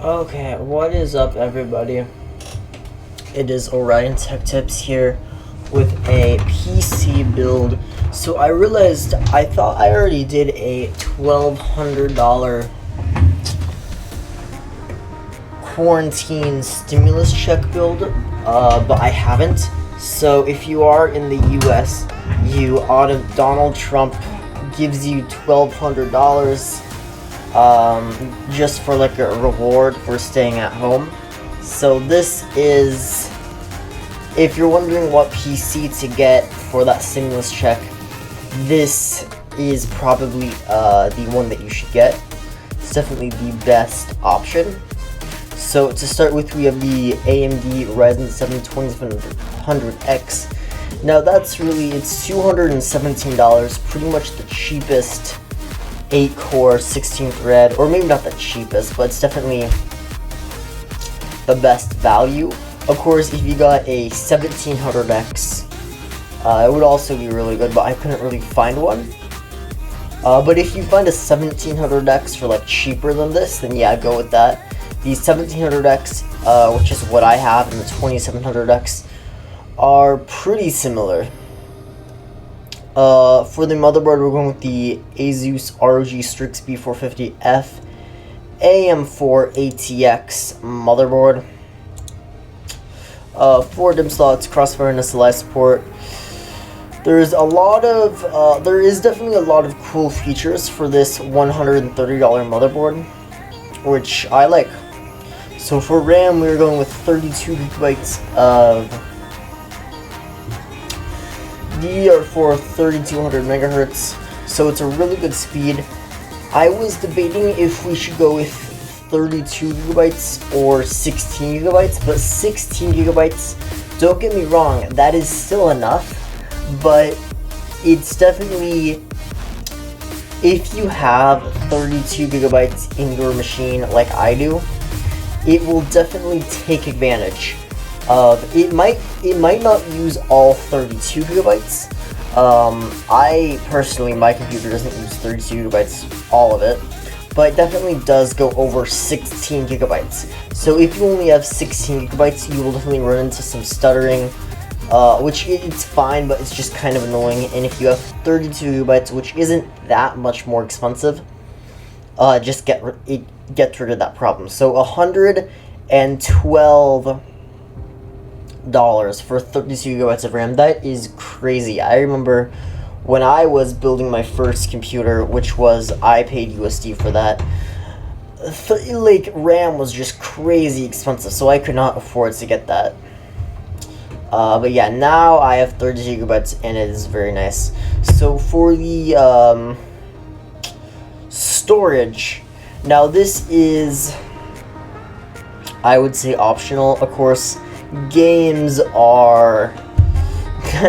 Okay, what is up, everybody? It is Orion Tech Tips here with a PC build. So I realized I thought I already did a $1,200 quarantine stimulus check build, but I haven't. So if you are in the US, Donald Trump gives you $1,200 just for like a reward for staying at home. So this is, if you're wondering what PC to get for that stimulus check, this is probably the one that you should get. It's definitely the best option. So to start with, we have the AMD Ryzen 7 2700X. Now it's $217, pretty much the cheapest 8-core 16-thread, or maybe not the cheapest, but it's definitely the best value. Of course, if you got a 1700X, it would also be really good, but I couldn't really find one. But if you find a 1700X for like cheaper than this, then yeah, go with that. The 1700X, which is what I have, and the 2700X are pretty similar. For the motherboard, we're going with the Asus ROG Strix B450F AM4 ATX motherboard. 4 DIMM slots, Crossfire and SLI support. There is definitely a lot of cool features for this $130 motherboard, which I like. So for RAM, we're going with 32 gigabytes of DDR4 3200 megahertz, so it's a really good speed. I was debating if we should go with 32 gigabytes or 16 gigabytes, but 16 gigabytes, don't get me wrong, that is still enough, but it's definitely, if you have 32 gigabytes in your machine like I do, it will definitely take advantage of it. Might not use all 32 gigabytes. I personally, my computer doesn't use 32 gigabytes, all of it, but it definitely does go over 16 gigabytes. So if you only have 16 gigabytes, you will definitely run into some stuttering, which it's fine, but it's just kind of annoying. And if you have 32 gigabytes, which isn't that much more expensive, just get rid of that problem. So $112 for 32 gigabytes of RAM. That is crazy. I remember when I was building my first computer, which was, I paid USD for that, RAM was just crazy expensive, so I could not afford to get that. But yeah, now I have 32 gigabytes and it is very nice. So for the storage, now this is, I would say, optional. Of course, games are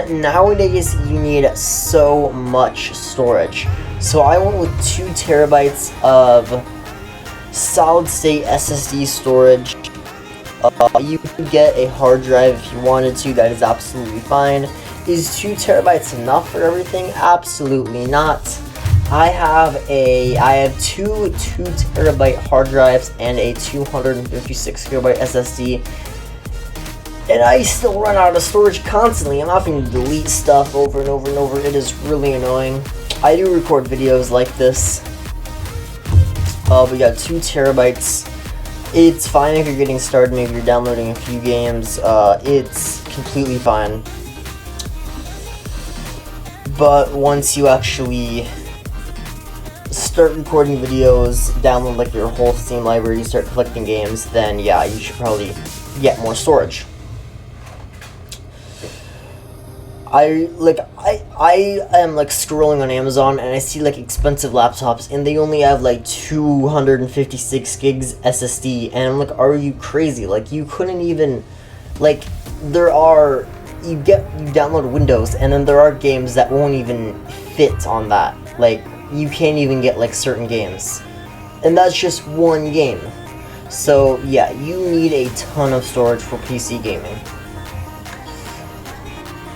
nowadays you need so much storage, so I went with 2 terabytes of solid state SSD storage. You could get a hard drive if you wanted to, that is absolutely fine. Is 2 terabytes enough for everything? Absolutely not. I have 2 2-terabyte hard drives and a 256 gigabyte SSD, and I still run out of storage constantly. I'm having to delete stuff over and over and over. It is really annoying. I do record videos like this. We got 2 terabytes. It's fine if you're getting started, maybe you're downloading a few games. It's completely fine. But once you actually start recording videos, download like your whole Steam library, you start collecting games, then yeah, you should probably get more storage. I am like scrolling on Amazon and I see like expensive laptops and they only have like 256 gigs SSD, and I'm like, are you crazy? Like, you couldn't even, like, you download Windows and then there are games that won't even fit on that. Like, you can't even get like certain games, and that's just one game. So yeah, you need a ton of storage for PC gaming.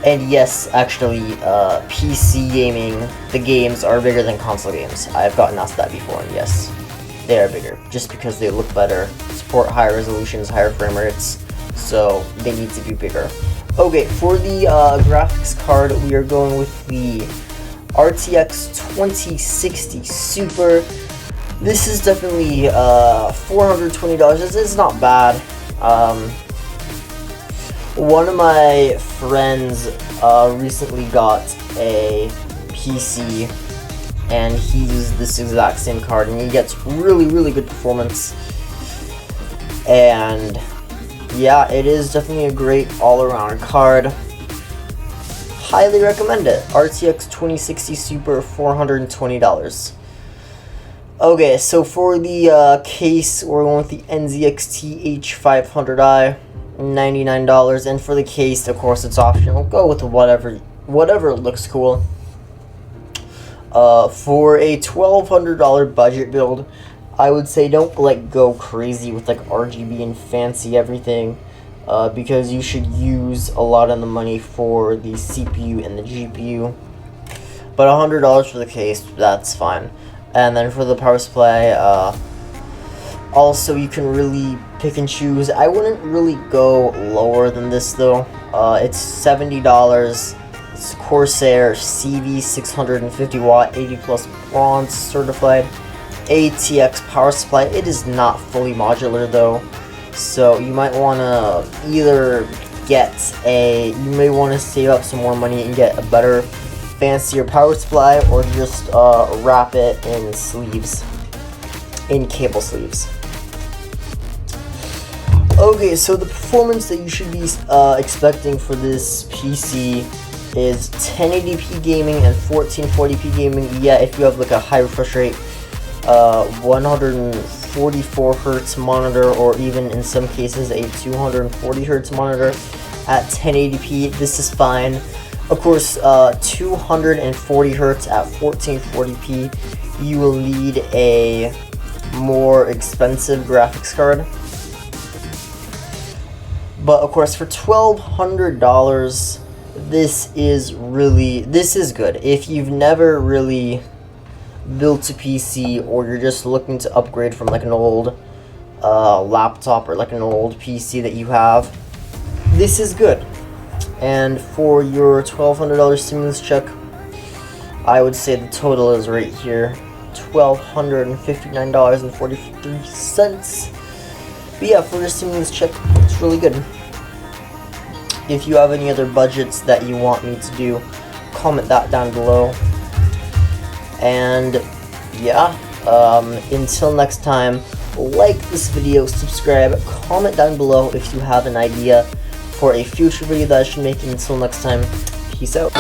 And yes, actually, PC gaming, the games are bigger than console games. I've gotten asked that before, and yes, they are bigger, just because they look better. It's support higher resolutions, higher frame rates, so they need to be bigger. Okay, for the graphics card, we are going with the RTX 2060 Super. This is definitely $420. This is not bad. One of my friends recently got a PC, and he used this exact same card, and he gets really good performance. And yeah, it is definitely a great all-around card. Highly recommend it. RTX 2060 Super, $420. Okay, so for the case, we're going with the NZXT H500i, $99. And for the case, of course, it's optional. Go with whatever looks cool. For a $1,200 budget build, I would say don't go crazy with RGB and fancy everything, because you should use a lot of the money for the CPU and the GPU. But $100 for the case, that's fine. And then for the power supply, also you can really pick and choose. I wouldn't really go lower than this though. It's $70. It's Corsair CV 650 watt 80 plus bronze certified ATX power supply. It is not fully modular though, so you might want to either you may want to save up some more money and get a better, fancier power supply, or just wrap it in sleeves, in cable sleeves. Okay, so the performance that you should be expecting for this PC is 1080p gaming and 1440p gaming. Yeah, if you have a high refresh rate, 144 hertz monitor, or even in some cases a 240 hertz monitor at 1080p, this is fine. Of course, 240 hertz at 1440p, you will need a more expensive graphics card. But of course, for $1,200, this is good. If you've never really built a PC, or you're just looking to upgrade from an old laptop or an old PC that you have, this is good. And for your $1,200 stimulus check, I would say the total is right here, $1,259.43. But yeah, for your stimulus check, it's really good. If you have any other budgets that you want me to do, comment that down below. And yeah, until next time, like this video, subscribe, comment down below if you have an idea for a future video that I should make. Until next time, peace out.